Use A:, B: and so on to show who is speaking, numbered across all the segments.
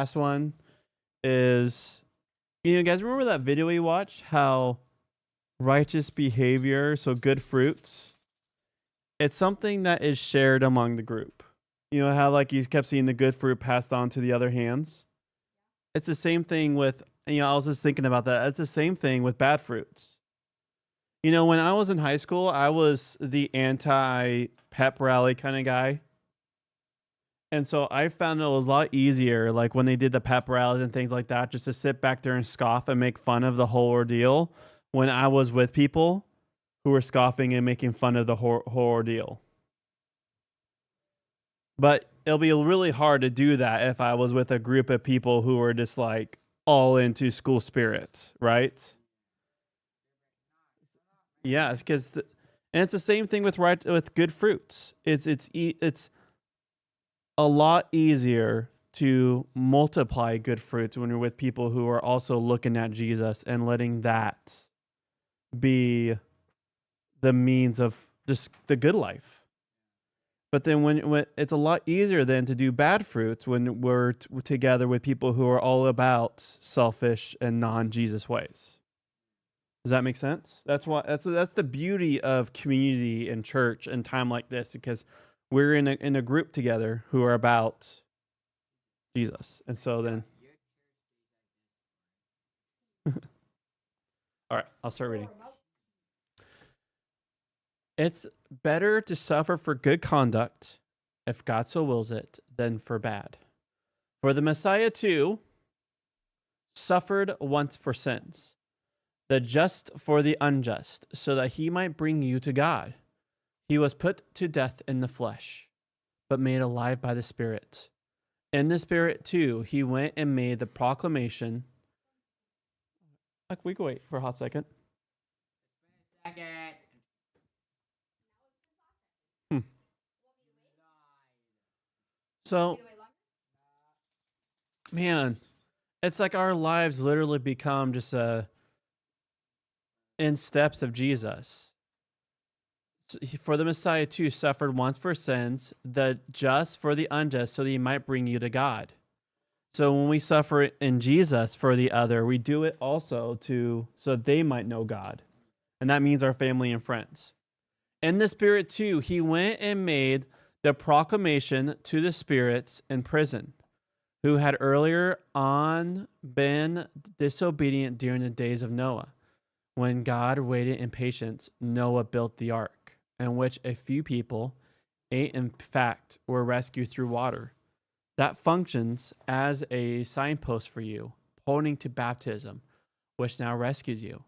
A: last one is, guys remember that video we watched? How righteous behavior, so good fruits, it's something that is shared among the group. You know how like you kept seeing the good fruit passed on to the other hands? It's the same thing with, I was just thinking about that. It's the same thing with bad fruits. When I was in high school, I was the anti pep rally kind of guy. And so I found it was a lot easier, like when they did the pep rallies and things like that, just to sit back there and scoff and make fun of the whole ordeal when I was with people who were scoffing and making fun of the whole ordeal. But it'll be really hard to do that if I was with a group of people who were just like all into school spirit, right? Yeah, it's because, and it's the same thing with good fruits. It's a lot easier to multiply good fruits when you're with people who are also looking at Jesus and letting that be the means of just the good life. But then when it's a lot easier then to do bad fruits when we're together with people who are all about selfish and non-Jesus ways. Does that make sense? That's the beauty of community and church and time like this, because we're in a group together who are about Jesus. And so then all right, I'll start reading. It's better to suffer for good conduct, if God so wills it, than for bad. For the Messiah too suffered once for sins, the just for the unjust, so that he might bring you to God. He was put to death in the flesh, but made alive by the Spirit. In the Spirit too, he went and made the proclamation. Like, we can wait for a hot second. So, man, it's like our lives literally become just in steps of Jesus. For the Messiah too suffered once for sins, the just for the unjust, so that he might bring you to God. So when we suffer in Jesus for the other, we do it also so they might know God. And that means our family and friends. In the Spirit too, he went and made the proclamation to the spirits in prison, who had earlier on been disobedient during the days of Noah. When God waited in patience, Noah built the ark, in which a few people, 8 in fact, were rescued through water. That functions as a signpost for you, pointing to baptism, which now rescues you,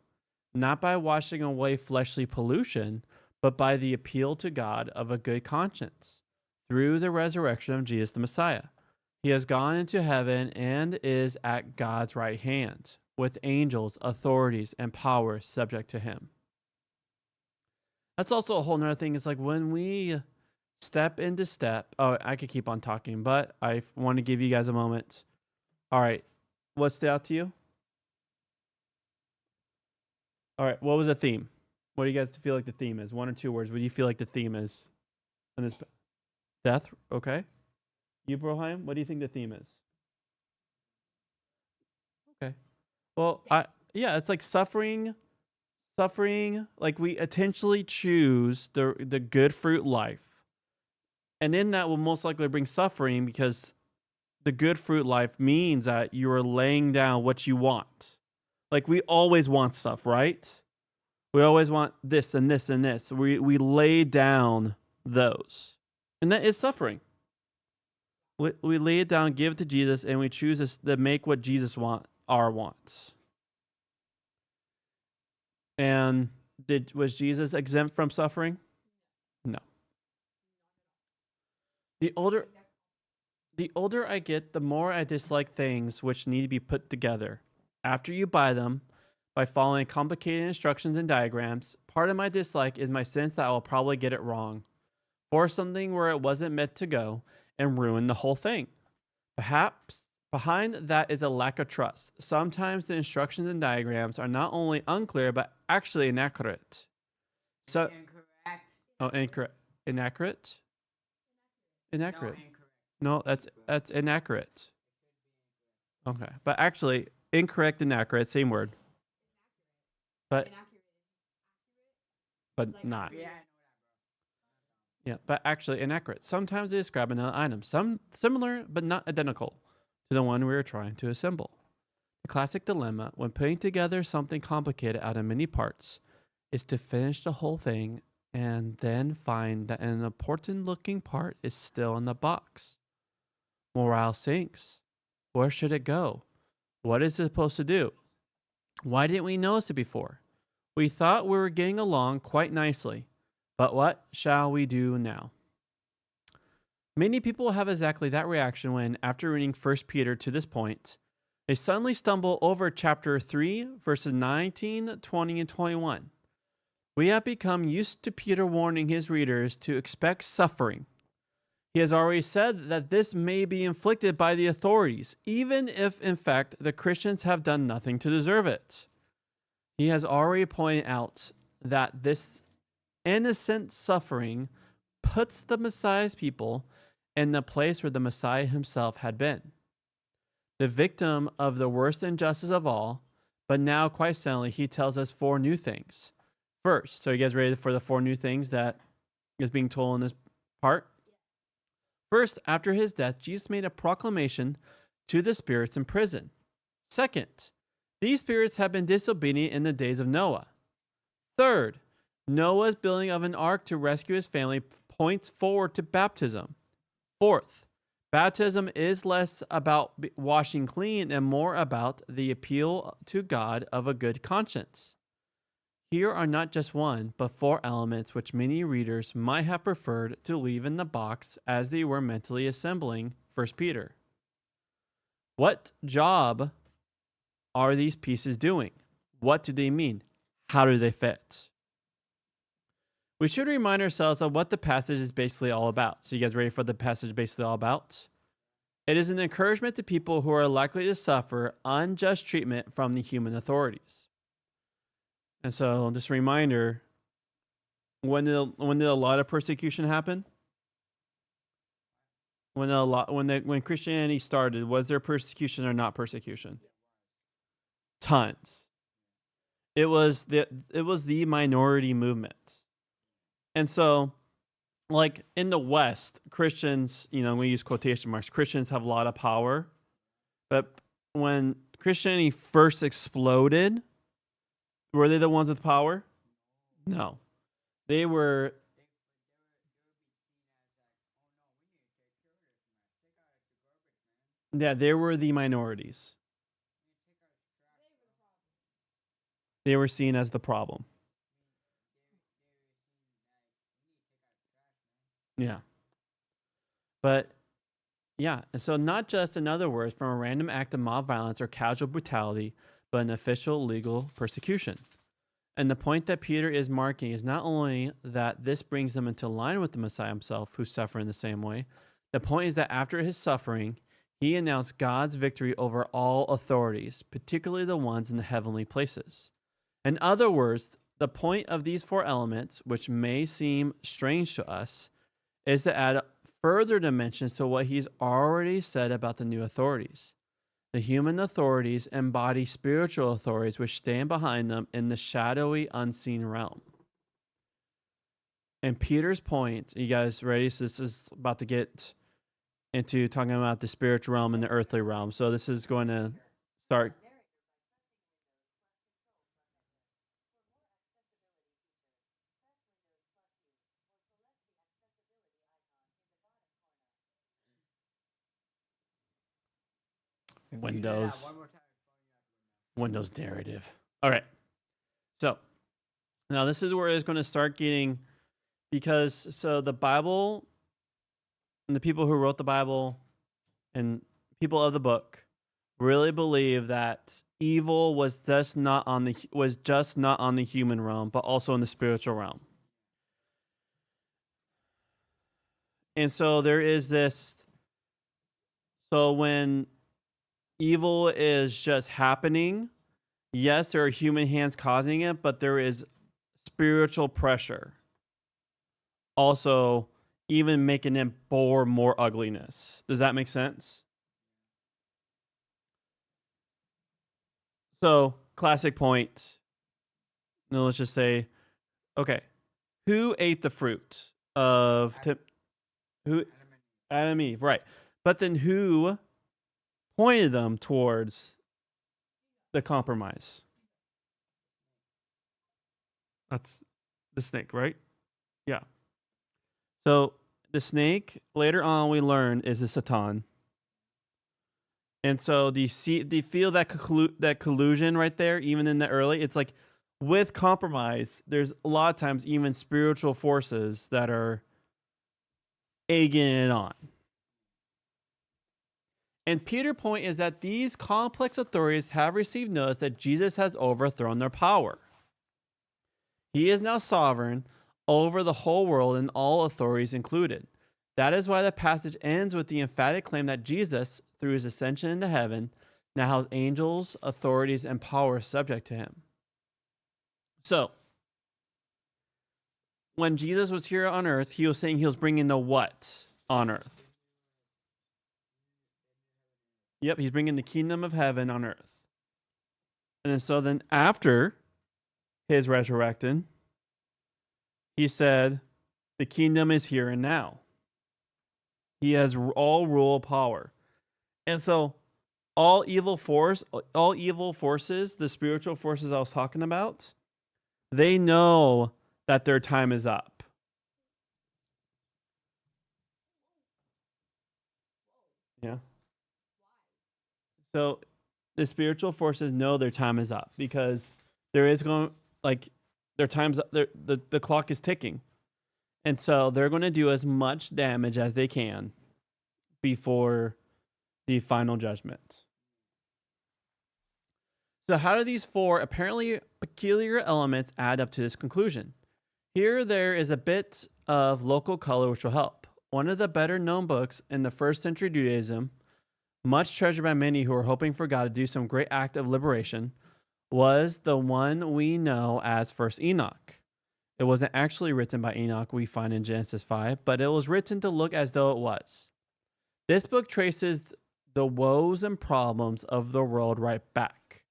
A: not by washing away fleshly pollution, but by the appeal to God of a good conscience, through the resurrection of Jesus the Messiah. He has gone into heaven and is at God's right hand, with angels, authorities, and powers subject to him. That's also a whole nother thing. It's like when we step into step. Oh, I could keep on talking, but I want to give you guys a moment. All right. What stood out to you? All right. What was the theme? What do you guys feel like the theme is? 1 or 2 words. What do you feel like the theme is? In this death. Okay. You, Broheim, what do you think the theme is? Okay. Well, it's like suffering. Like we intentionally choose the good fruit life. And in that will most likely bring suffering, because the good fruit life means that you are laying down what you want. Like we always want stuff, right? We always want this and this and this. We lay down those. And that is suffering. We lay it down, give it to Jesus, and we choose to make what Jesus our wants. And was Jesus exempt from suffering? No. The older I get, the more I dislike things which need to be put together after you buy them by following complicated instructions and diagrams. Part of my dislike is my sense that I will probably get it wrong, or something where it wasn't meant to go, and ruin the whole thing. Perhaps behind that is a lack of trust. Sometimes the instructions and diagrams are not only unclear, but actually inaccurate. So,
B: Incorrect.
A: oh, inaccurate. Inaccurate?
B: No, incorrect.
A: No, that's inaccurate. Okay. But actually, incorrect, inaccurate, same word. But not. Yeah, but actually inaccurate. Sometimes they describe another item, some similar but not identical to the one we are trying to assemble. The classic dilemma when putting together something complicated out of many parts is to finish the whole thing and then find that an important looking part is still in the box. Morale sinks. Where should it go? What is it supposed to do? Why didn't we notice it before? We thought we were getting along quite nicely, but what shall we do now? Many people have exactly that reaction when, after reading 1 Peter to this point, they suddenly stumble over chapter 3, verses 19, 20, and 21. We have become used to Peter warning his readers to expect suffering. He has already said that this may be inflicted by the authorities, even if, in fact, the Christians have done nothing to deserve it. He has already pointed out that this innocent suffering puts the Messiah's people in the place where the Messiah himself had been, the victim of the worst injustice of all. But now, quite suddenly, he tells us 4 new things. First, so you guys ready for the 4 new things that is being told in this part? First, after his death, Jesus made a proclamation to the spirits in prison. Second, these spirits have been disobedient in the days of Noah. Third, Noah's building of an ark to rescue his family points forward to baptism. Fourth, baptism is less about washing clean and more about the appeal to God of a good conscience. Here are not just 1, but 4 elements which many readers might have preferred to leave in the box as they were mentally assembling 1 Peter. What job are these pieces doing? What do they mean? How do they fit? We should remind ourselves of what the passage is basically all about. So you guys ready for the passage basically all about? It is an encouragement to people who are likely to suffer unjust treatment from the human authorities. And so, just a reminder, when did a lot of persecution happen? When Christianity started, was there persecution or not persecution? Tons. It was the minority movement. And so, like in the West, Christians, we use quotation marks, Christians have a lot of power. But when Christianity first exploded, were they the ones with power? No. They were. Yeah, they were the minorities. They were seen as the problem. Yeah. But yeah, and so not just, in other words, from a random act of mob violence or casual brutality, but an official legal persecution. And the point that Peter is marking is not only that this brings them into line with the Messiah himself, who suffered in the same way. The point is that after his suffering, he announced God's victory over all authorities, particularly the ones in the heavenly places. In other words, the point of these 4 elements, which may seem strange to us, is to add further dimensions to what he's already said about the new authorities. The human authorities embody spiritual authorities which stand behind them in the shadowy, unseen realm. And Peter's point, you guys ready? So this is about to get into talking about the spiritual realm and the earthly realm. So this is going to start. Windows narrative. All right. So now this is where it's going to start getting, because so the Bible and the people who wrote the Bible and people of the book really believe that evil was just not on the human realm, but also in the spiritual realm. And so there is this. So when evil is just happening, yes, there are human hands causing it, but there is spiritual pressure also even making it bore more ugliness. Does that make sense? So, classic point. No, let's just say, okay, who ate the fruit of who? Adam and Eve, right? But then who pointed them towards the compromise? That's the snake, right? Yeah. So the snake later on we learn is a Satan. And so do you feel that that collusion right there, even in the early? It's like with compromise, there's a lot of times even spiritual forces that are egging it on. And Peter's point is that these complex authorities have received notice that Jesus has overthrown their power. He is now sovereign over the whole world and all authorities included. That is why the passage ends with the emphatic claim that Jesus, through his ascension into heaven, now has angels, authorities, and powers subject to him. So, when Jesus was here on earth, he was saying he was bringing the what on earth? Yep, he's bringing the kingdom of heaven on earth. And then after his resurrecting, he said, the kingdom is here and now. He has all rule power. And so all evil forces, the spiritual forces I was talking about, they know that their time is up. Yeah. So the spiritual forces know their time is up because there is going their time's the clock is ticking. And so they're going to do as much damage as they can before the final judgment. So how do these four apparently peculiar elements add up to this conclusion? Here there is a bit of local color which will help. One of the better known books in the first century Judaism, much treasured by many who are hoping for God to do some great act of liberation, was the one we know as First Enoch. It wasn't actually written by Enoch, we find in Genesis 5, but it was written to look as though it was. This book traces the woes and problems of the world right back,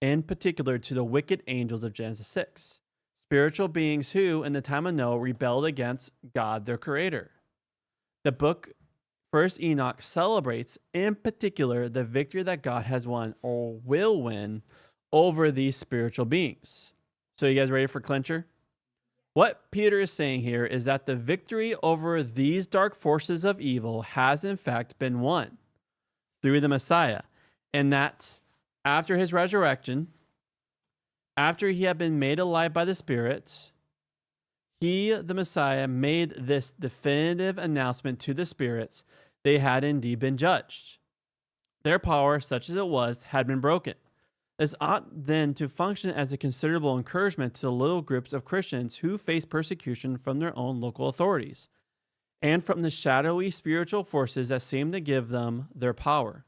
A: in particular to the wicked angels of Genesis 6, spiritual beings who, in the time of Noah, rebelled against God, their creator. The book First Enoch celebrates, in particular, the victory that God has won or will win over these spiritual beings. So you guys ready for clincher? What Peter is saying here is that the victory over these dark forces of evil has in fact been won through the Messiah, and that after his resurrection, after he had been made alive by the Spirit, he, the Messiah, made this definitive announcement to the spirits they had indeed been judged. Their power, such as it was, had been broken. This ought then to function as a considerable encouragement to the little groups of Christians who face persecution from their own local authorities and from the shadowy spiritual forces that seem to give them their power.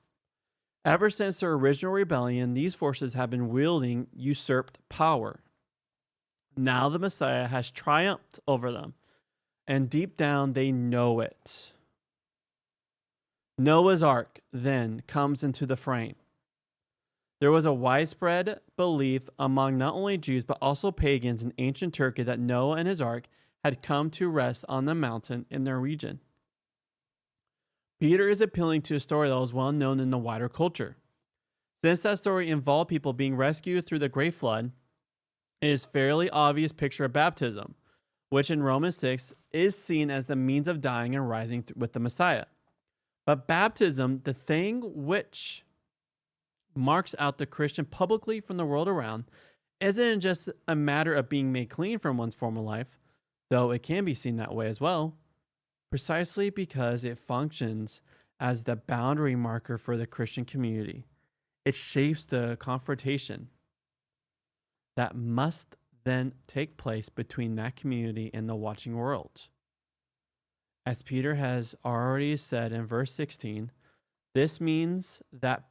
A: Ever since their original rebellion, these forces have been wielding usurped power. Now the Messiah has triumphed over them, and deep down they know it. Noah's Ark then comes into the frame. There was a widespread belief among not only Jews but also pagans in ancient Turkey that Noah and his ark had come to rest on the mountain in their region. Peter is appealing to a story that was well known in the wider culture. Since that story involved people being rescued through the Great Flood, it is a fairly obvious picture of baptism, which in Romans 6 is seen as the means of dying and rising with the Messiah. But baptism, the thing which marks out the Christian publicly from the world around, isn't just a matter of being made clean from one's former life, though it can be seen that way as well, precisely because it functions as the boundary marker for the Christian community. It shapes the confrontation that must then take place between that community and the watching world. As Peter has already said in verse 16, this means that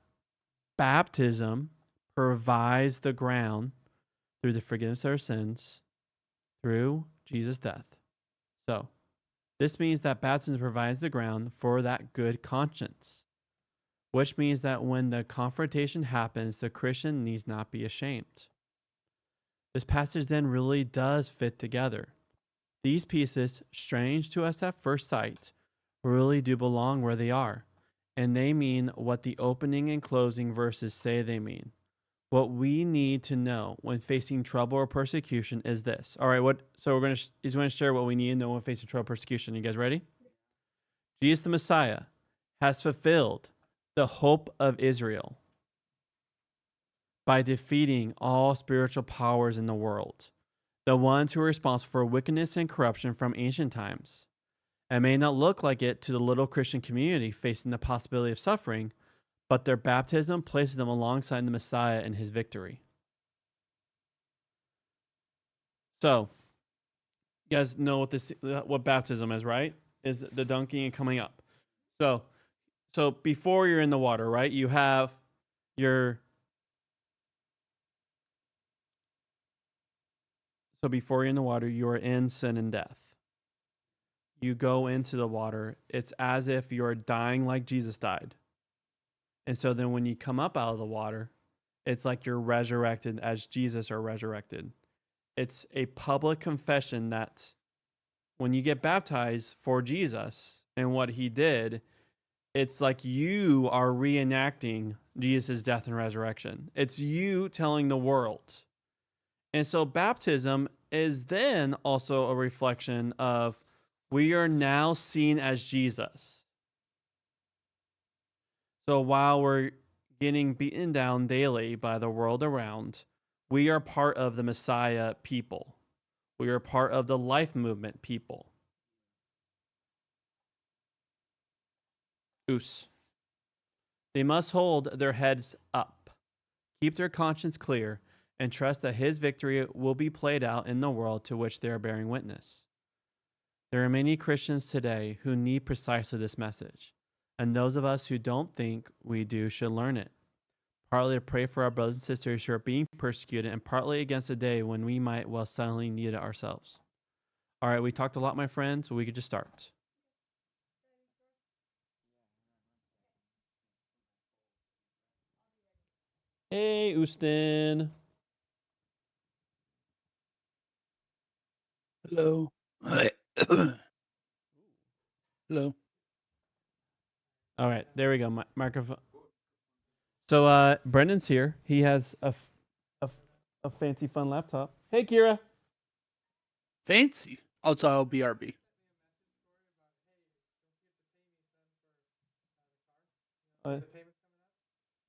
A: baptism provides the ground through the forgiveness of our sins through Jesus' death. So, this means that baptism provides the ground for that good conscience, which means that when the confrontation happens, the Christian needs not be ashamed. This passage then really does fit together. These pieces, strange to us at first sight, really do belong where they are, and they mean what the opening and closing verses say they mean. What we need to know when facing trouble or persecution is this. All right, he's going to share what we need to know when facing trouble or persecution. You guys ready? Jesus the Messiah has fulfilled the hope of Israel by defeating all spiritual powers in the world, the ones who are responsible for wickedness and corruption from ancient times. It may not look like it to the little Christian community facing the possibility of suffering, but their baptism places them alongside the Messiah in his victory. So, you guys know what baptism is, right? Is the dunking and coming up. So before you're in the water, right? You have your So before you're in the water, you are in sin and death. You go into the water, it's as if you're dying like Jesus died. And so then when you come up out of the water, it's like you're resurrected as Jesus are resurrected. It's a public confession that when you get baptized for Jesus and what he did, it's like you are reenacting Jesus' death and resurrection. It's you telling the world. And so baptism is then also a reflection of we are now seen as Jesus. So while we're getting beaten down daily by the world around, we are part of the Messiah people. We are part of the life movement people. Oos. They must hold their heads up, keep their conscience clear, and trust that his victory will be played out in the world to which they are bearing witness. There are many Christians today who need precisely this message, and those of us who don't think we do should learn it. Partly to pray for our brothers and sisters who are being persecuted, and partly against a day when we might well suddenly need it ourselves. All right, we talked a lot, my friends, so we could just start. Hey, Ustin.
B: Hello. Hello.
A: All right, there we go. Microphone. So Brendan's here. He has a fancy, fun laptop. Hey, Kira.
B: Fancy. Also, BRB.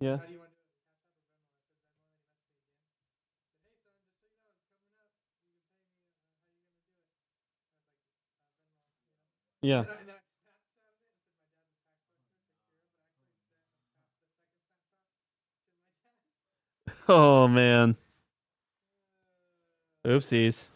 A: Yeah. Yeah. Oh man. Oopsies.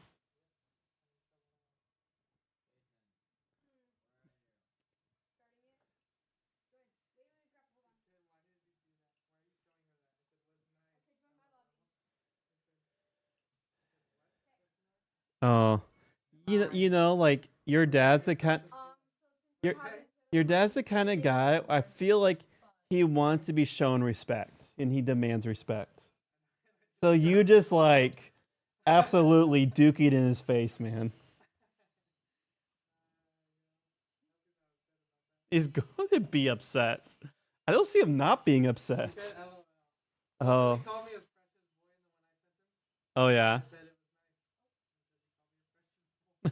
A: Oh. You know, like your dad's the kind your your dad's the kind of guy I feel like he wants to be shown respect and he demands respect. So you just like absolutely dookie it in his face, man. He's going to be upset. I don't see him not being upset. Oh. Oh yeah.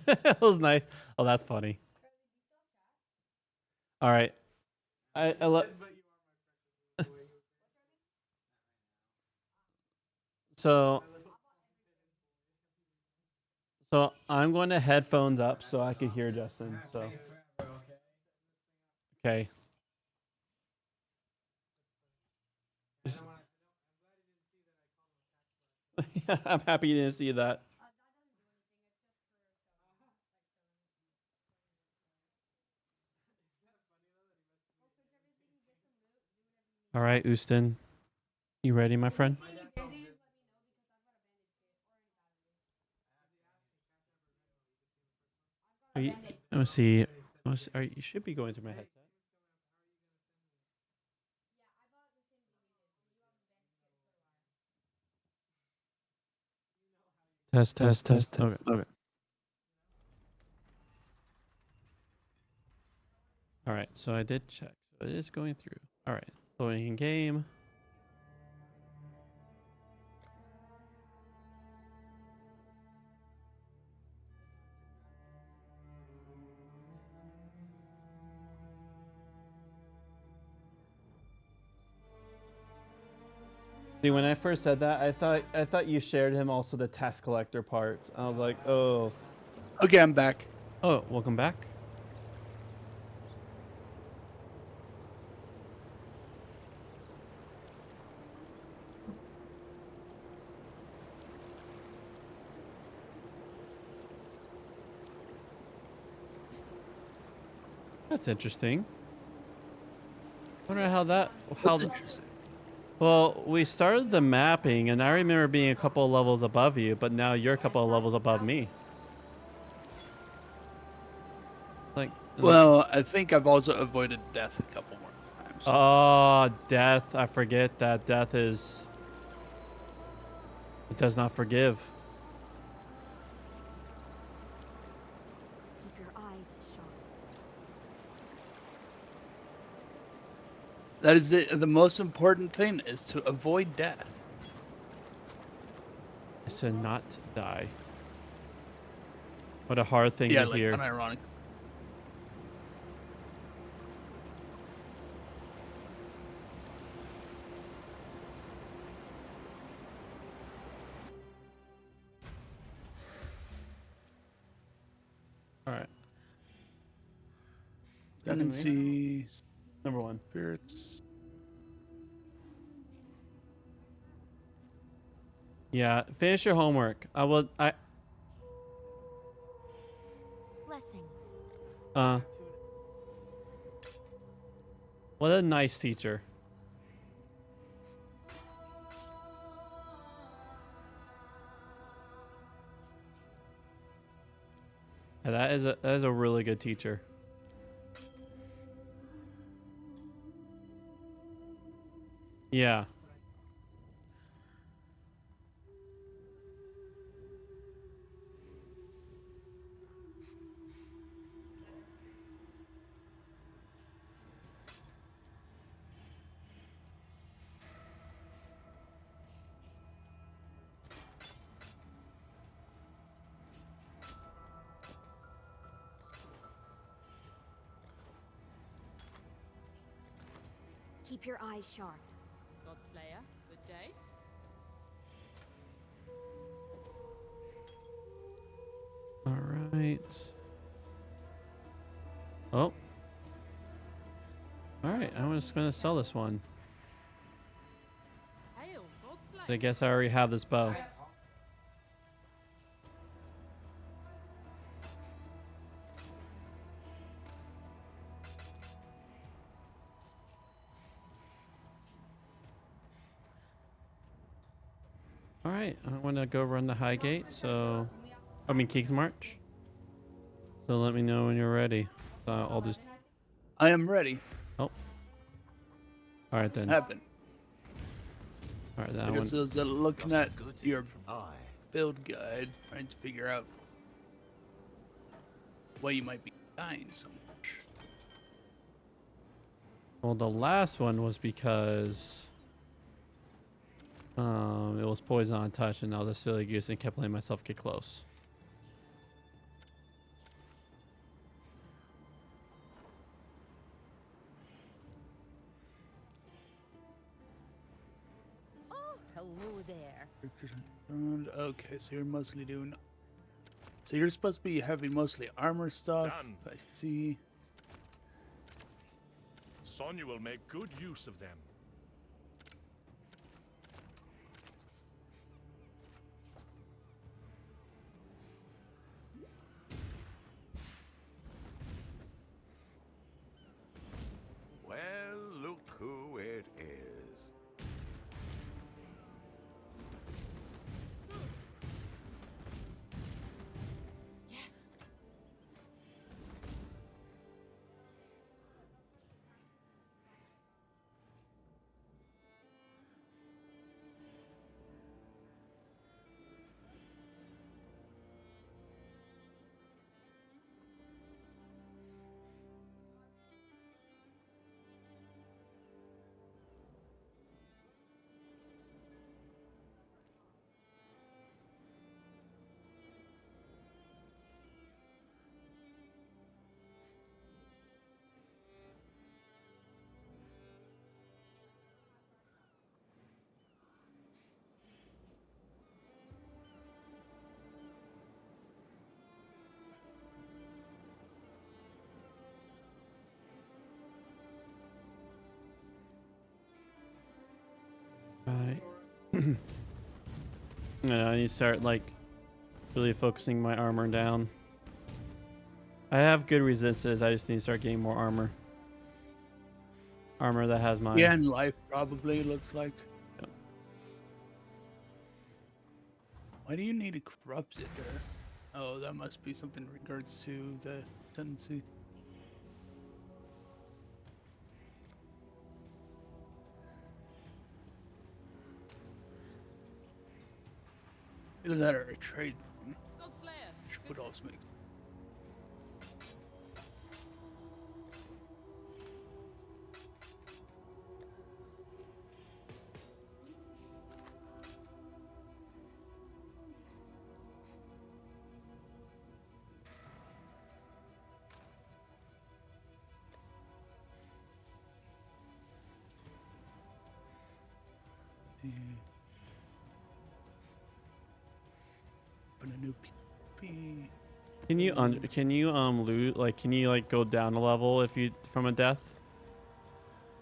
A: That was nice. Oh, that's funny. All right. I love. So so I'm going to headphones up so I could hear Justin. So okay. Yeah, I'm happy you didn't see that. All right, Ustin, you ready, my friend? Let me see. You should be going through my headset. Test. Okay. All right, so I did check. So it is going through. All right, loading in game. See, when I first said that, I thought you shared him also the task collector part. I was like, oh,
B: Okay, I'm back.
A: oh, welcome back. That's interesting. Wonder how that
B: That's interesting.
A: Well, we started the mapping, and I remember being a couple of levels above you, but now you're a couple of levels above me. Like,
B: Well, I think I've also avoided death a couple more times.
A: oh, death! I forget that death is. It does not forgive.
C: Keep your eyes sharp.
B: That is the most important thing is to avoid death.
A: Is to not die. What a hard thing
B: Yeah,
A: to
B: like
A: hear.
B: unironic.
A: All right.
B: Tendencies,
A: Number 1.
B: spirits.
A: Yeah, finish your homework.
C: Blessings.
A: What a nice teacher. Yeah, that is a really good teacher. Yeah.
C: Keep your eyes sharp.
D: Godslayer, good day.
A: All right. Oh. All right, I'm just going to sell this one.
D: Hail, Godslayer.
A: I guess I already have this bow. All right, I want to go run the high gate. So, I mean King's March. So let me know when you're ready. I'll just.
B: I am ready.
A: All right then.
B: Happen.
A: All right, that
B: I
A: one.
B: guess I was looking at your build guide, trying to figure out why you might be dying so much.
A: Well, the last one was because it was poison on touch, and I was a silly goose and kept letting myself get close.
D: Oh, hello there.
B: Okay, so you're mostly doing. So you're supposed to be having mostly armor stuff.
E: Done.
B: I see.
E: Sonya will make good use of them.
F: Well, look who it is.
D: Yes.
A: Yeah, I need to start like really focusing my armor down. I have good resistance. I just need to start getting more armor. Armor that has my
B: Yeah, and life probably looks like.
A: Yep.
B: Why do you need a corrupted there? Oh, that must be something in regards to the tendency. Either that or a trade thing,
D: Godslayer.
B: which would also make sense. Open a new PvP.
A: Can you loot, like, can you like go down a level if you from a death?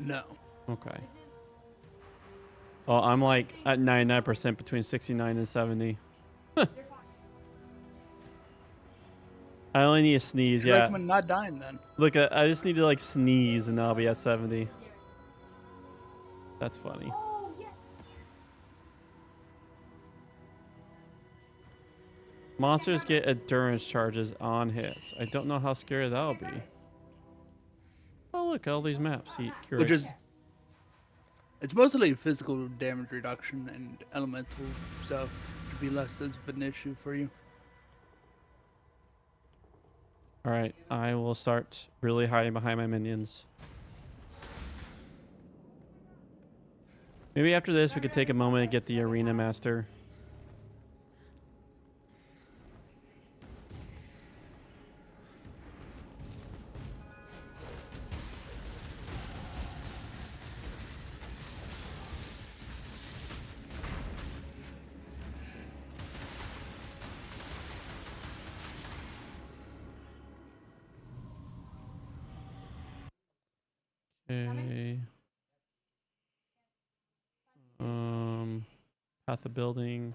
B: No.
A: Okay. Oh, I'm like at 99% between 69 and 70. I only need a sneeze.
B: I
A: Yeah.
B: recommend not dying then.
A: Look, I just need to like sneeze and I'll be at 70. That's funny. Monsters get endurance charges on hits. I don't know how scary that'll be. Oh, look, all these maps.
B: Which is, it's mostly physical damage reduction and elemental stuff to be less of an issue for you.
A: All right, I will start really hiding behind my minions. Maybe after this, we could take a moment and get the arena master. Okay. Path of building.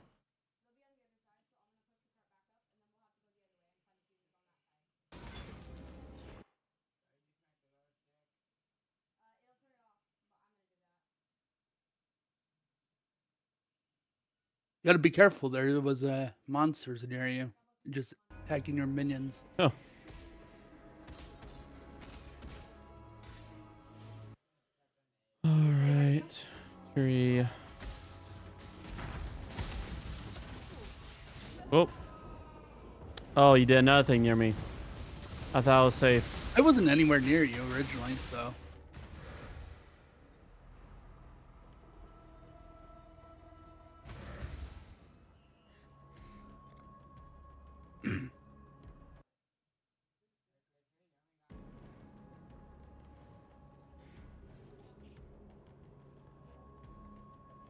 B: You gotta be careful there. There was monsters near you, just attacking your minions.
A: Oh. All right. 3. Oh. Oh, you did another thing near me. I thought I was safe.
B: I wasn't anywhere near you originally, so.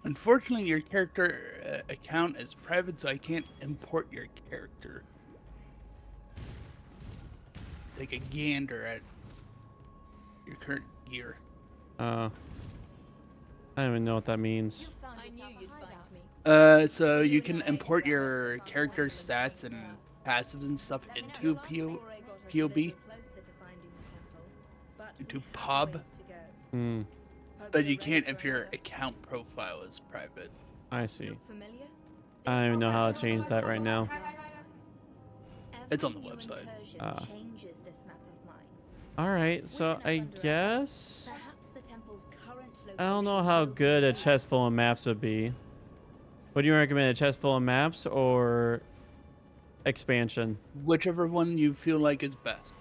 B: Unfortunately, your character account is private, so I can't import your character. Take a gander at your current gear.
A: I don't even know what that means.
D: I knew you'd find me.
B: So you can import your character stats and passives and stuff into POB, into pub,
A: Hmm.
B: but you can't if your account profile is private.
A: I see. I don't even know how to change that right now.
B: It's on the website.
A: All right, so I guess I don't know how good a chest full of maps would be. What do you recommend, a chest full of maps or expansion?
B: Whichever one you feel like is best.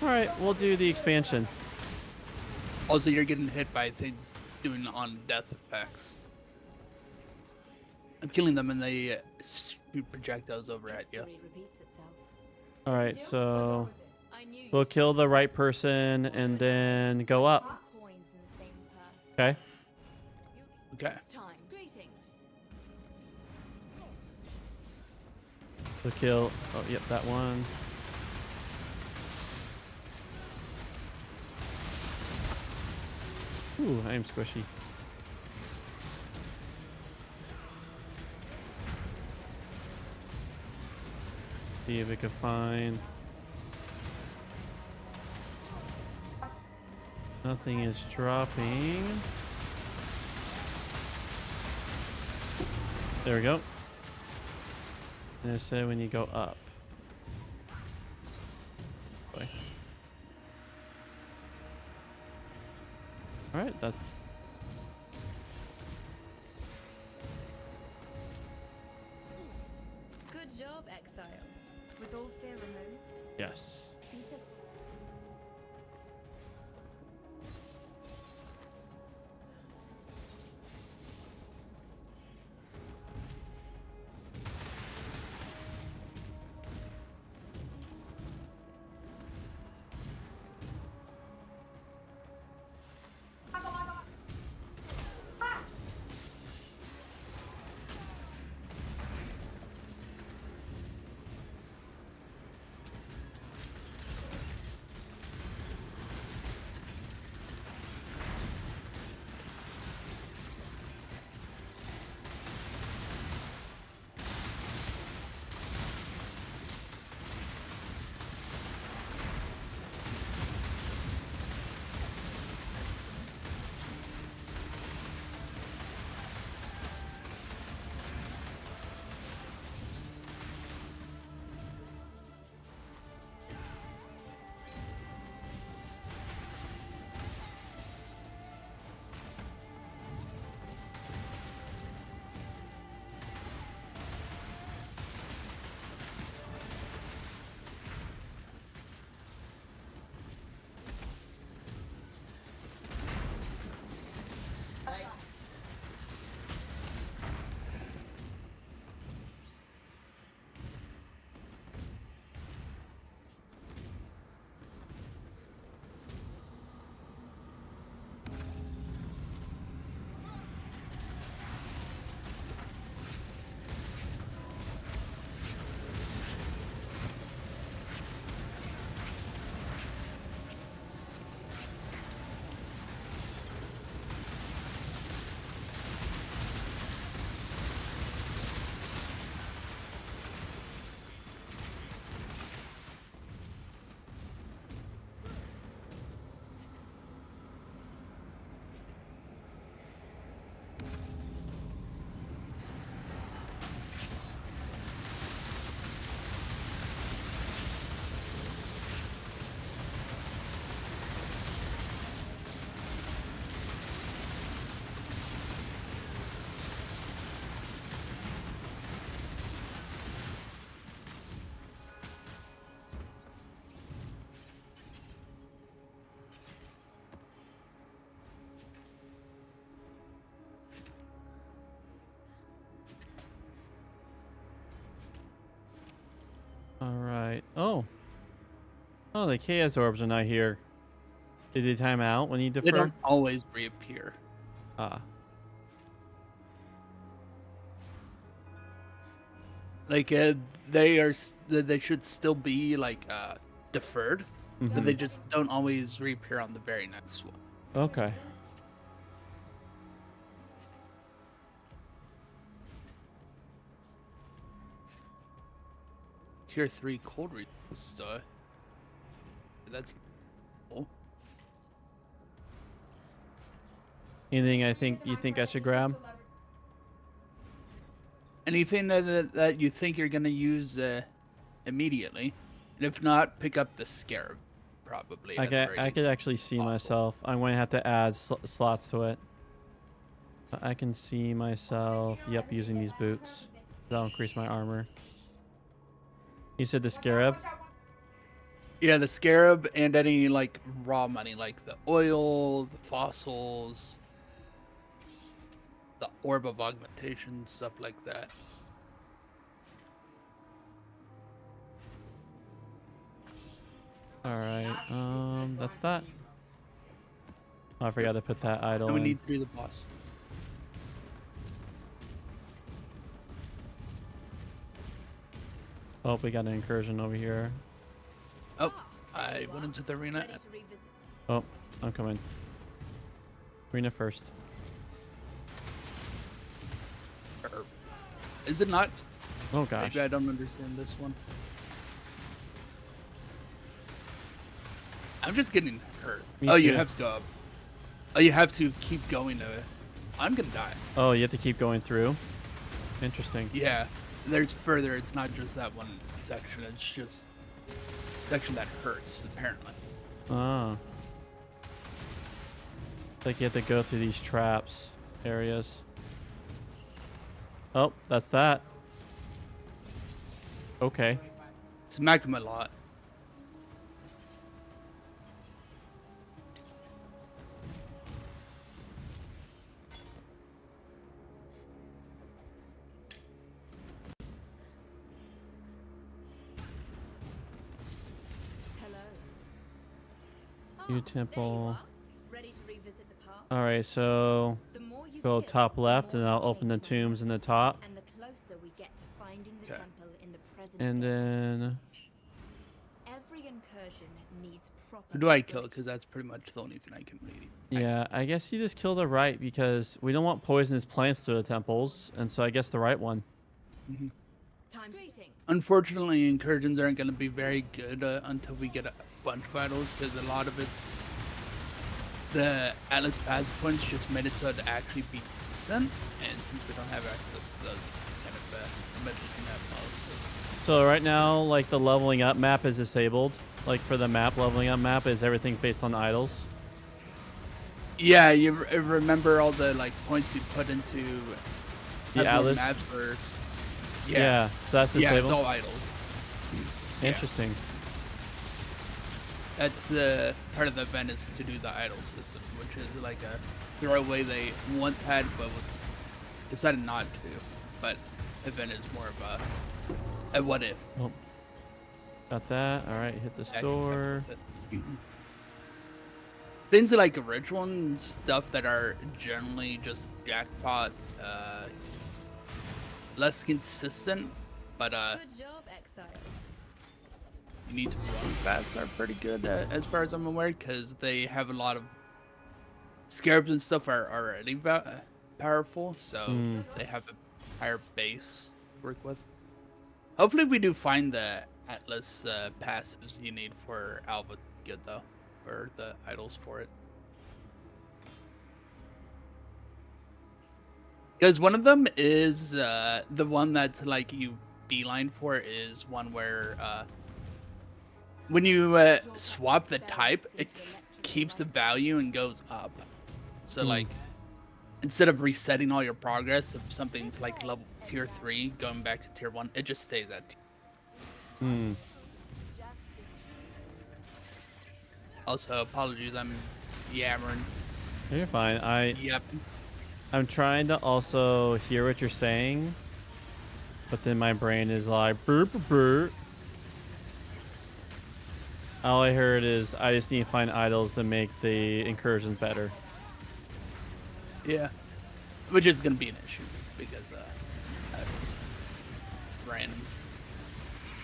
A: All right, we'll do the expansion.
B: Also, you're getting hit by things doing on death effects. I'm killing them and they shoot projectiles over at you.
A: All right, so we'll kill the right person and then go up. Okay.
B: Okay.
A: We'll kill. Oh, yep, that one. Ooh, I am squishy. See if we can find. Nothing is dropping. There we go. And it said when you go up. Boy. All right, that's.
D: Good job, Exile.
C: With all fear removed,
A: Yes.
C: seated.
A: All right. Oh. Oh, the chaos orbs are not here. Did they time out when you
B: They
A: defer?
B: don't always reappear.
A: Ah.
B: Like they should still be like deferred, but they just don't always reappear on the very next one.
A: Okay.
B: Tier 3 cold resist. That's cool.
A: Anything you think I should grab?
B: Anything that you think you're gonna use immediately, and if not, pick up the scarab. Probably.
A: I
B: at the very
A: could
B: least.
A: actually see
B: Possible.
A: myself. I'm going to have to add slots to it. But I can see myself. Yep, using these boots. That'll increase my armor. You said the scarab?
B: Yeah, the scarab and any like raw money, like the oil, the fossils, the orb of augmentation, stuff like that.
A: All right. That's that. Oh, I forgot to put that idol
B: And we
A: in.
B: need to do the boss.
A: Oh, we got an incursion over here.
B: Oh, I went into the arena.
D: Ready to revisit.
A: Oh, I'm coming. Arena first.
B: Or, is it not?
A: Oh gosh.
B: Maybe I don't understand this one. I'm just getting hurt.
A: Me
B: Oh, you
A: too.
B: have to go up. Oh, you have to keep going to it. I'm gonna die.
A: Oh, you have to keep going through. Interesting.
B: Yeah, there's further. It's not just that one section. It's just a section that hurts, apparently.
A: Ah. Like you have to go through these traps areas. Oh, that's that. Okay.
B: It's magma a lot.
C: Hello.
A: New
C: Ah, there you
A: temple.
C: are. Ready to revisit the past?
A: All right, so
C: The more you
A: go
C: kill,
A: top
C: the
A: left,
C: more
A: and
C: you
A: I'll open the
C: change your
A: tombs in the
C: life.
A: top,
C: And the closer we get to finding the
B: Okay.
C: temple in the present
A: and
C: day.
A: then
C: Every incursion needs proper
B: Who do I kill?
C: preparations.
B: Because that's pretty much the only thing I can really.
A: yeah, I guess you just kill the right because we don't want poisonous plants to the temples, and so I guess the right one.
C: Time greetings.
B: Unfortunately, incursions aren't going to be very good until we get a bunch of idols, because a lot of it's the Atlas Pass points just made it so it actually be decent, and since we don't have access to those, kind of mentioning that most.
A: So right now, like the leveling up map is disabled. Like for the map, leveling up map is everything's based on idols.
B: Yeah, you remember all the like points you put into
A: The
B: have more
A: Atlas?
B: maps where
A: Yeah, so that's
B: yeah, it's
A: disabled.
B: all idols. yeah.
A: Interesting.
B: That's the part of the event is to do the idol system, which is like a throwaway they once had but was decided not to. But event is more of a what if.
A: Oh, got that. All right, hit the
B: Actually,
A: store.
B: that's it. Things like ritual and stuff that are generally just jackpot, less consistent, but
C: Good job, Exile.
B: you need to run fast are pretty good as far as I'm aware, because they have a lot of scarabs and stuff are already powerful, so
A: Hmm.
B: they have a higher base to work with. Hopefully we do find the Atlas passives you need for Alba good though, or the idols for it. Because one of them is the one that's like you beeline for is one where when you swap the type, it keeps the value and goes up. So
A: Hmm.
B: like instead of resetting all your progress, if something's like level tier 3 going back to tier 1, it just stays at.
A: Hmm.
B: Also, apologies, I'm yammering.
A: You're fine.
B: Yep.
A: I'm trying to also hear what you're saying, but then my brain is like burp burp. All I heard is I just need to find idols to make the incursions better.
B: Yeah. Which is gonna be an issue because that was random.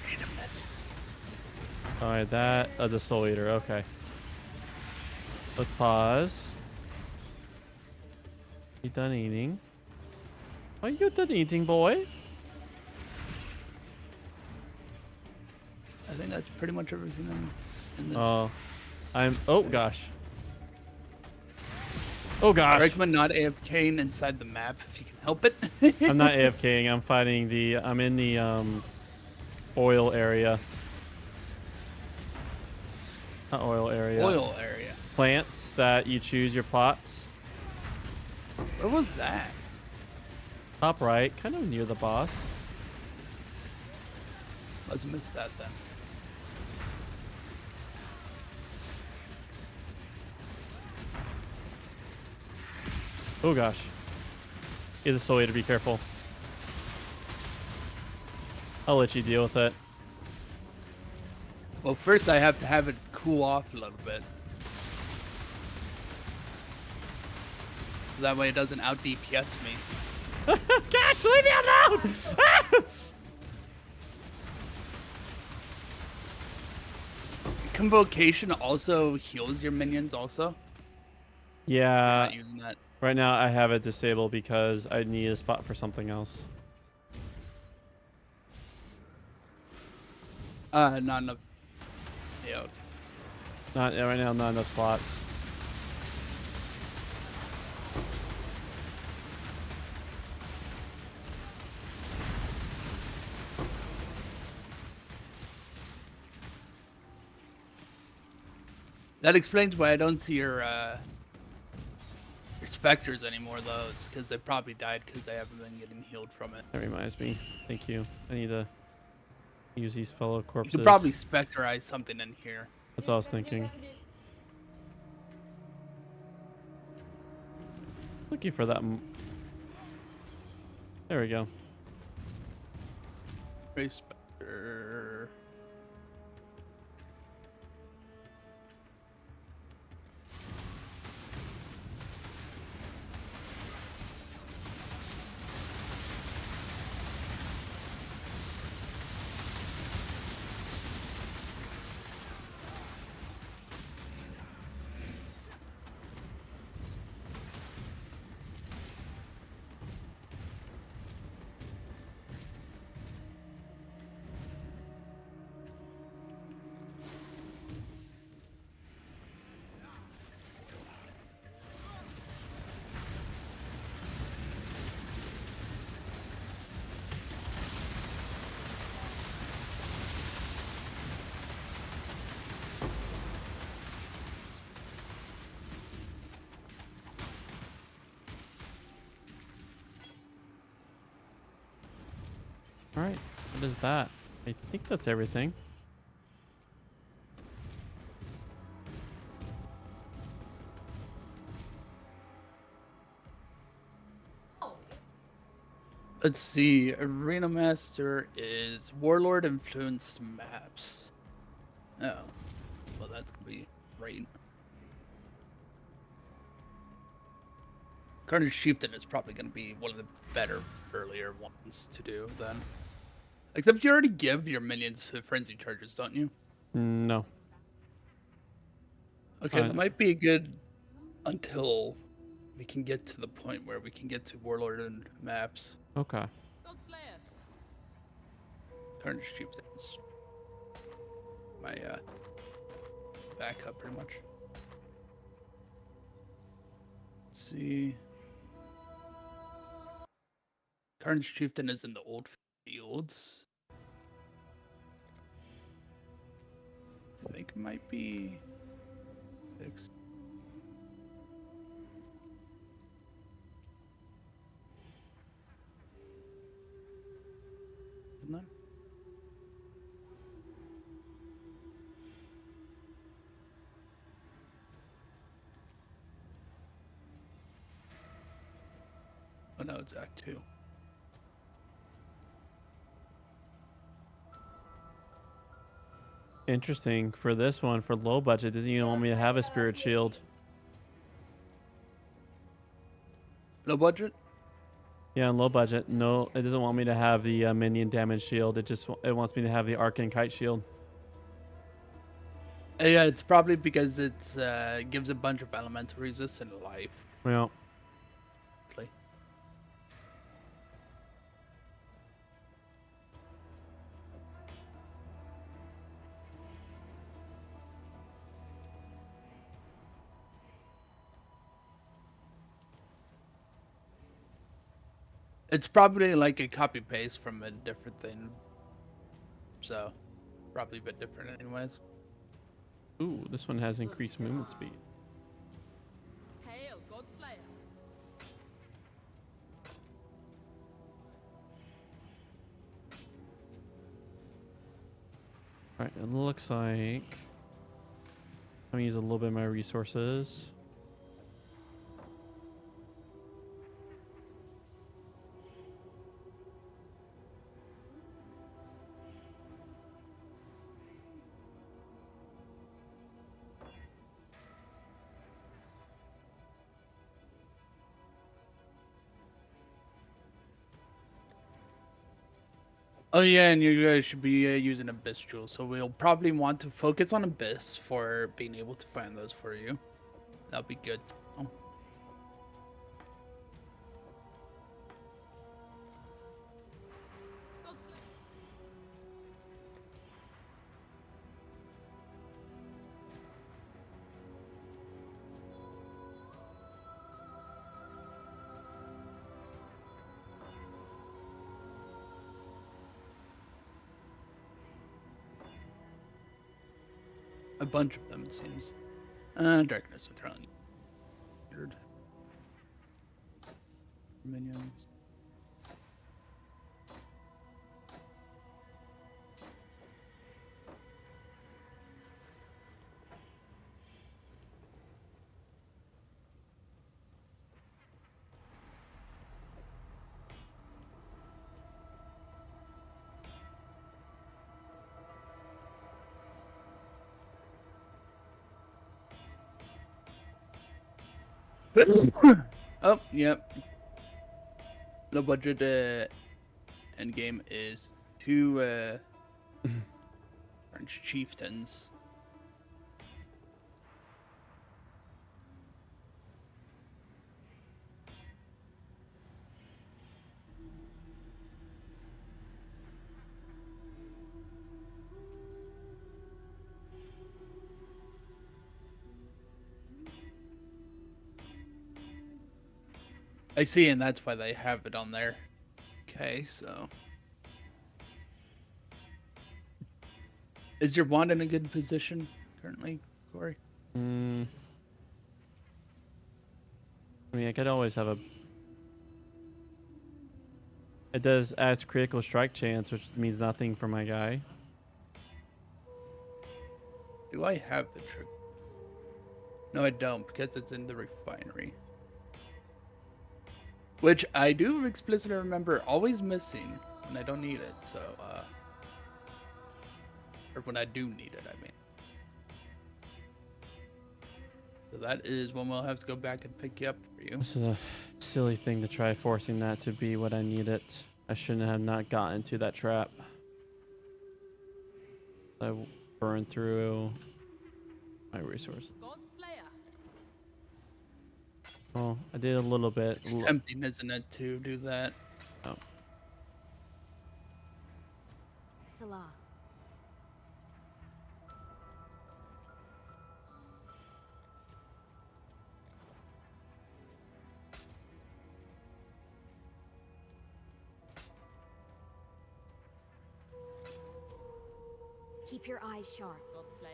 B: Randomness.
A: All right, that the soul eater. Okay. Let's pause. You done eating? Are you done eating, boy?
B: I think that's pretty much everything in this.
A: Oh, Oh gosh. Oh
B: I
A: gosh.
B: recommend not AFKing inside the map if you can help it.
A: I'm not AFKing. I'm fighting the. I'm in the oil area. Not oil area.
B: Oil area.
A: Plants that you choose your plots.
B: Where was that?
A: Top right, kind of near the boss.
B: Must have missed that then.
A: Oh gosh. Is a soul eater, be careful. I'll let you deal with it.
B: Well, first I have to have it cool off a little bit. So that way it doesn't out DPS me.
A: Gosh, leave me alone!
B: Convocation also heals your minions also.
A: Yeah.
B: Not using that.
A: Right now I have it disabled because I need a spot for something else.
B: Not enough. Yeah. Okay.
A: Not right now. Not enough slots.
B: That explains why I don't see your specters anymore, though. It's because they probably died because they haven't been getting healed from it.
A: That reminds me. Thank you. I need to use these fellow
B: You
A: corpses.
B: could probably specterize something in here.
A: That's what I was thinking. Looking for that. There we go.
B: Ray specter.
A: All right. What is that? I think that's everything.
B: Let's see. Arena Master is Warlord influenced maps. Oh. Well, that's gonna be great. Carnage Chieftain is probably gonna be one of the better earlier ones to do then. Except you already give your minions frenzy charges, don't you?
A: No.
B: Okay, that might be good until we can get to the point where we can get to Warlord and maps.
A: Okay.
D: Godslayer.
B: Carnage Chieftains. My backup pretty much. Let's see. Carnage Chieftain is in the old fields. I think it might be fixed. Isn't it? Oh no, it's Act 2.
A: Interesting. For this one, for low budget, doesn't even want me to have a spirit shield.
B: Low budget?
A: Yeah, on low budget, no, it doesn't want me to have the minion damage shield. It wants me to have the arcane kite shield.
B: Yeah, it's probably because it's gives a bunch of elemental resist and life.
A: Well,
B: Play. It's probably like a copy paste from a different thing. So, probably a bit different anyways.
A: ooh, this one has increased movement speed.
D: Hail, Godslayer.
A: All right, it looks like I'm gonna use a little bit of my resources.
B: Oh yeah, and you guys should be using Abyss Jewel, so we'll probably want to focus on Abyss for being able to find those for you. That'll be good. Oh.
D: Godslayer.
B: A bunch of them, it seems. Darkness of Throne. Weird. Minions. Oh, yep. The budget end game is 2 French chieftains. I see, and that's why they have it on there. Okay, so. Is your wand in a good position currently, Corey?
A: I mean, I could always have a. It does adds critical strike chance, which means nothing for my guy.
B: Do I have the trick? No, I don't, because it's in the refinery. Which I do explicitly remember always missing when I don't need it, so, or when I do need it, I mean. So that is when we'll have to go back and pick you up for you.
A: This is a silly thing to try forcing that to be what I need it. I shouldn't have not gotten into that trap. I burned through my resources.
D: God Slayer.
A: Well, I did a little bit.
B: It's tempting, isn't it, to do that?
A: Oh.
C: Salah. Keep your eyes sharp.
D: God Slayer.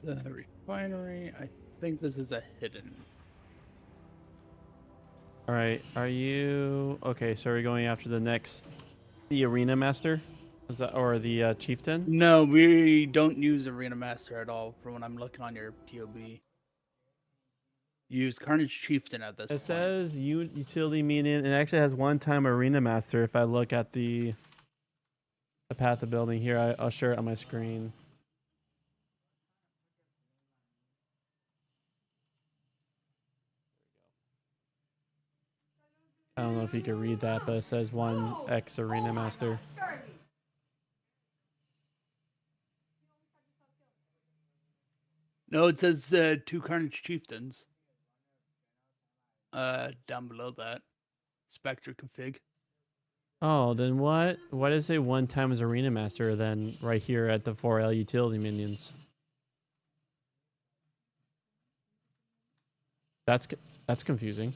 B: The refinery, I think this is a hidden.
A: All right, are you okay? So are we going after the arena master, is that or the chieftain?
B: No, we don't use Arena Master at all from when I'm looking on your POB. Use Carnage Chieftain at this
A: It
B: point.
A: says utility minion. It actually has one-time arena master. If I look at the path of building here, I'll share it on my screen. I don't know if you can read that, but it says 1x arena master.
B: No, it says 2 Carnage Chieftains. Down below that. Spectre config.
A: Oh, then what? What is a one-time as arena master then right here at the 4L utility minions? That's confusing.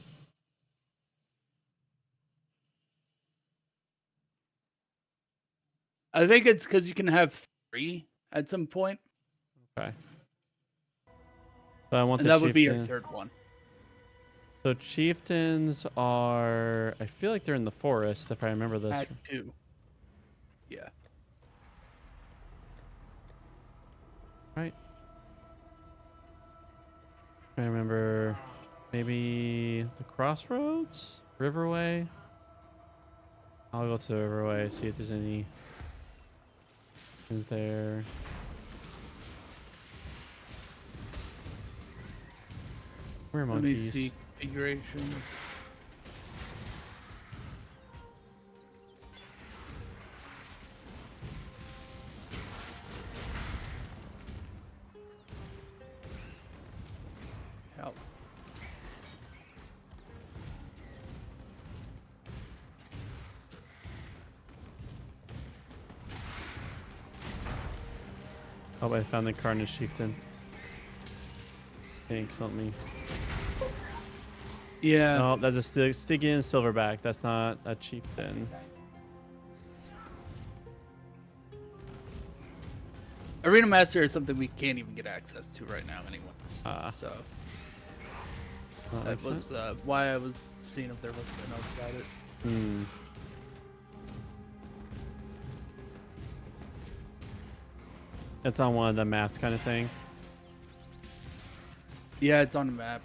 B: I think it's because you can have 3 at some point.
A: Okay. So I want
B: And
A: the
B: that would be your
A: chieftain.
B: 3rd one.
A: So chieftains are, I feel like they're in the forest if I remember this.
B: At 2. Yeah.
A: Right. I remember maybe the crossroads, Riverway. I'll go to Riverway, see if there's any. Is there? Where are
B: Let me
A: monkeys?
B: see configuration. Help.
A: Oh, I found the Carnage Chieftain. Thanks, help me.
B: Yeah.
A: Oh, that's a Stygian Silverback. That's not a chieftain.
B: Arena Master is something we can't even get access to right now, anyways. So
A: That
B: that
A: makes
B: was
A: sense.
B: why I was seeing if there was something else about it.
A: Hmm. It's on one of the maps, kind of thing.
B: Yeah, it's on the map.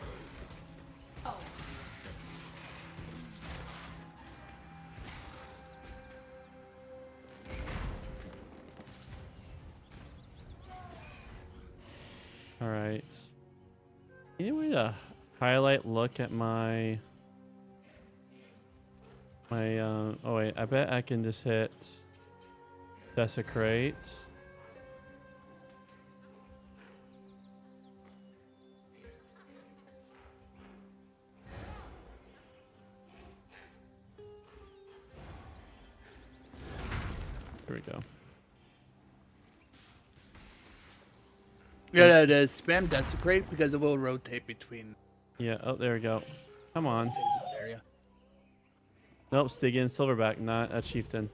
A: All right. Any way to highlight look at my oh wait, I bet I can just hit desecrate. Here we go.
B: Yeah, the spam Desecrate because it will rotate between
A: Yeah, oh there we go. Come on.
B: things in the area.
A: Nope, Stygian Silverback, not a chieftain.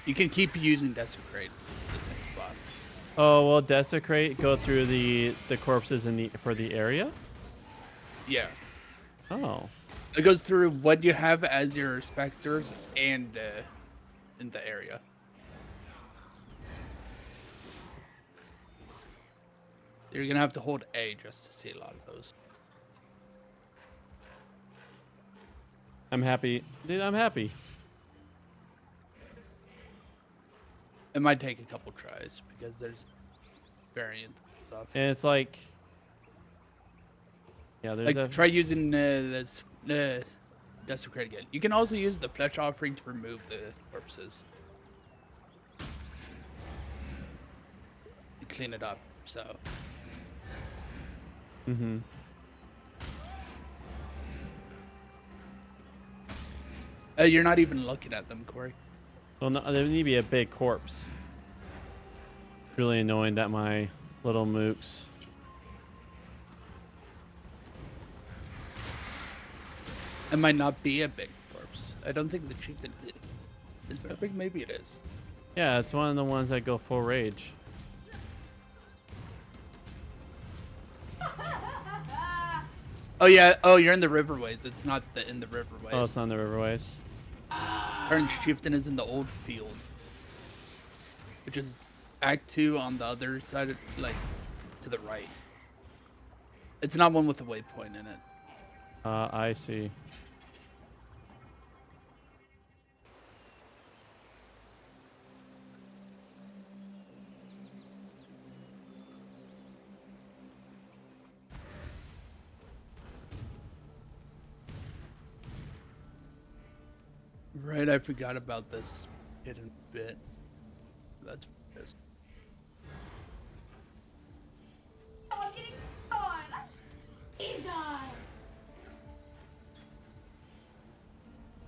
B: You can keep using Desecrate at the same spot.
A: Oh, well, desecrate go through the corpses in the for the area?
B: Yeah.
A: Oh.
B: It goes through what you have as your specters and in the area. You're gonna have to hold A just to see a lot of those.
A: I'm happy. Dude, I'm happy.
B: It might take a couple tries because there's variant stuff.
A: And it's like yeah, there's
B: Like try using this Desecrate again. You can also use the Flesh Offering to remove the corpses. And clean it up, so.
A: mm-hmm.
B: You're not even looking at them, Corey.
A: Well, no, there need to be a big corpse. Really annoying that my little mooks.
B: It might not be a big corpse. I don't think the chieftain is very big. Maybe it is.
A: Yeah, it's one of the ones that go full rage.
B: Oh yeah. Oh, you're in the Riverways. It's not in the Riverways.
A: Oh, it's on the Riverways.
B: Current chieftain is in the old field, which is Act 2 on the other side, of, like to the right. It's not one with a waypoint in it.
A: I see.
B: Right, I forgot about this hidden bit. That's this.
D: I'm getting gone. He's gone.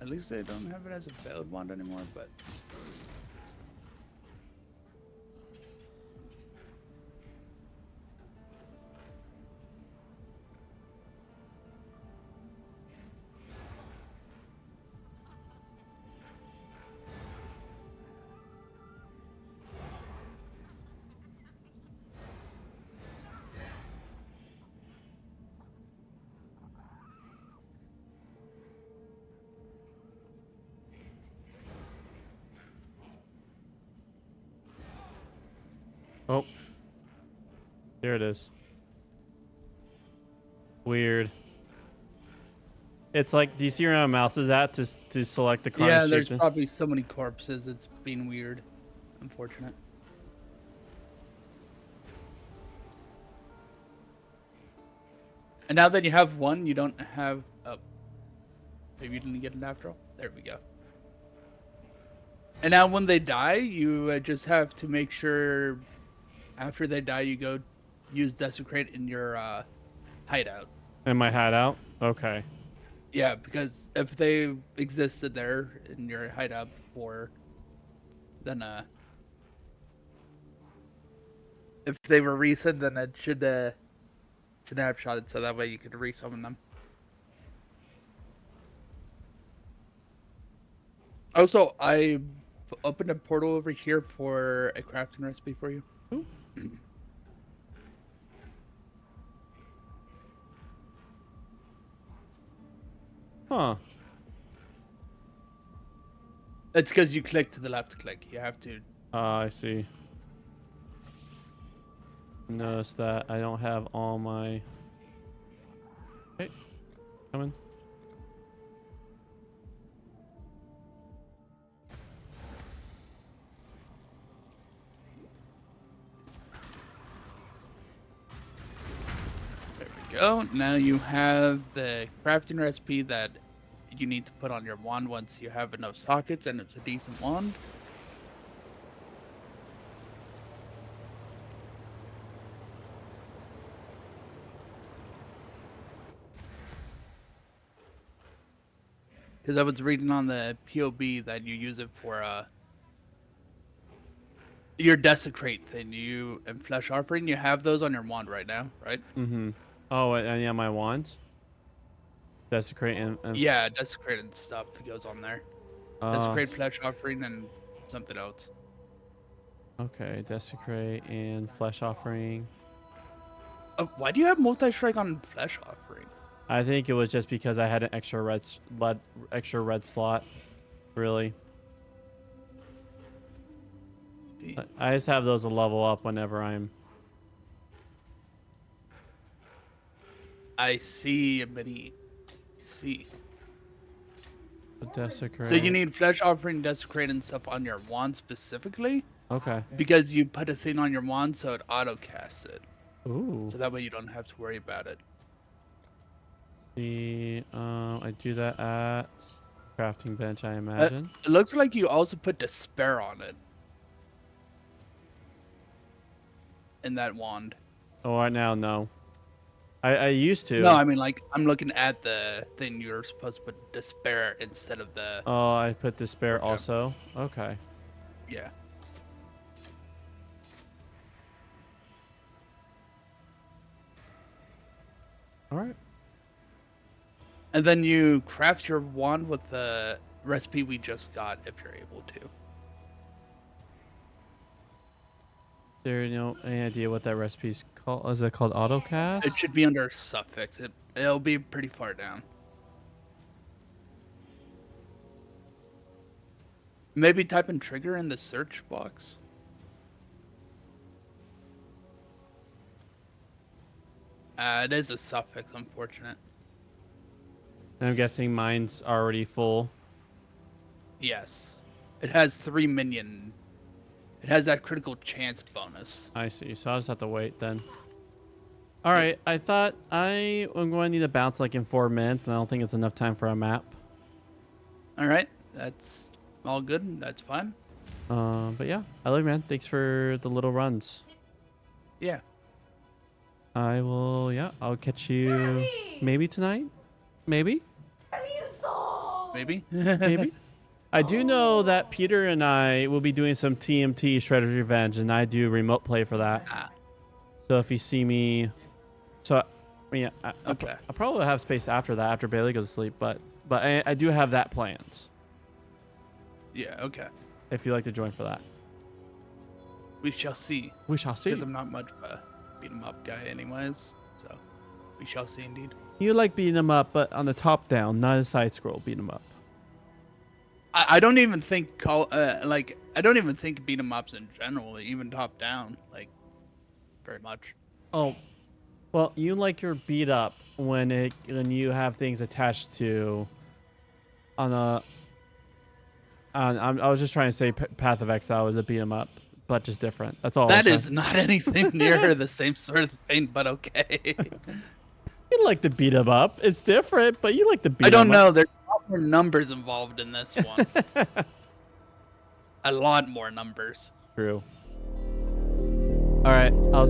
B: At least they don't have it as a failed wand anymore, but
A: Oh. There it is. Weird. It's like, do you see where my mouse is at to select the Carnage
B: yeah, there's
A: Chieftain?
B: probably so many corpses. It's been weird. Unfortunate. And now that you have one, you don't have. Oh, maybe you didn't get it after all. There we go. And now when they die, you just have to make sure after they die, you go use Desecrate in your hideout.
A: Am I hat out? Okay.
B: Yeah, because if they existed there in your hideout before, then if they were recent, then it should snapshot it so that way you could resummon them. Also, I opened a portal over here for a crafting recipe for you.
A: Huh.
B: It's because you click to the left click. You have to.
A: I see. Notice that I don't have all my. Okay, coming.
B: There we go. Now you have the crafting recipe that you need to put on your wand once you have enough sockets and it's a decent wand. Because I was reading on the POB that you use it for your Desecrate thing, and Flesh Offering. You have those on your wand right now, right?
A: Mm-hmm. Oh, and yeah, my wand. Desecrate and
B: Yeah, Desecrate and stuff goes on there. Desecrate, Flesh Offering, and something else.
A: Okay, Desecrate and Flesh Offering.
B: Why do you have multi-strike on Flesh Offering?
A: I think it was just because I had an extra red slot. Really. I just have those to level up whenever I'm.
B: I see a mini. See.
A: Desecrate.
B: So you need Flesh Offering, Desecrate, and stuff on your wand specifically?
A: Okay.
B: Because you put a thing on your wand so it auto-casts it.
A: Ooh.
B: So that way you don't have to worry about it.
A: I do that at crafting bench, I imagine.
B: It looks like you also put Despair on it. In that wand.
A: Oh, right now, no. I used to.
B: No, I mean, like, I'm looking at the thing you're supposed to put Despair instead of the...
A: Oh, I put Despair also? Okay.
B: Yeah.
A: Alright.
B: And then you craft your wand with the recipe we just got, if you're able to.
A: Is there any idea what that recipe's called? Is it called AutoCast?
B: It should be under suffix. It'll be pretty far down. Maybe type in trigger in the search box. It is a suffix, unfortunate.
A: I'm guessing mine's already full.
B: Yes. It has 3 minion. It has that critical chance bonus.
A: I see. So I'll just have to wait then. Alright, I thought I am going to need to bounce like in 4 minutes, and I don't think it's enough time for a map.
B: Alright, that's all good. That's fine.
A: But yeah, I love you, man. Thanks for the little runs.
B: Yeah.
A: I will, yeah, I'll catch you maybe tonight? Maybe?
B: Maybe?
A: Maybe? I do know that Peter and I will be doing some TMT Shredder's Revenge, and I do remote play for that. So if you see me... So, yeah,
B: Okay.
A: I'll probably have space after that, after Bailey goes to sleep, but I do have that planned.
B: Yeah, okay.
A: If you'd like to join for that.
B: We shall see.
A: We shall see.
B: Because I'm not much of a beat 'em up guy anyways. So, we shall see indeed.
A: You like beating them up, but on the top down, not a side scroll beat them up.
B: I don't even think I don't even think beat 'em ups in general, even top down, like, very much.
A: Oh, well, you like your beat up when you have things attached to I was just trying to say Path of Exile was a beat 'em up, but just different. That's all.
B: That is not anything near the same sort of thing, but okay.
A: You like to beat him up. It's different, but you like to beat
B: I don't
A: him
B: know.
A: up.
B: There's a lot more numbers involved in this one. A lot more numbers.
A: True. All right. I'll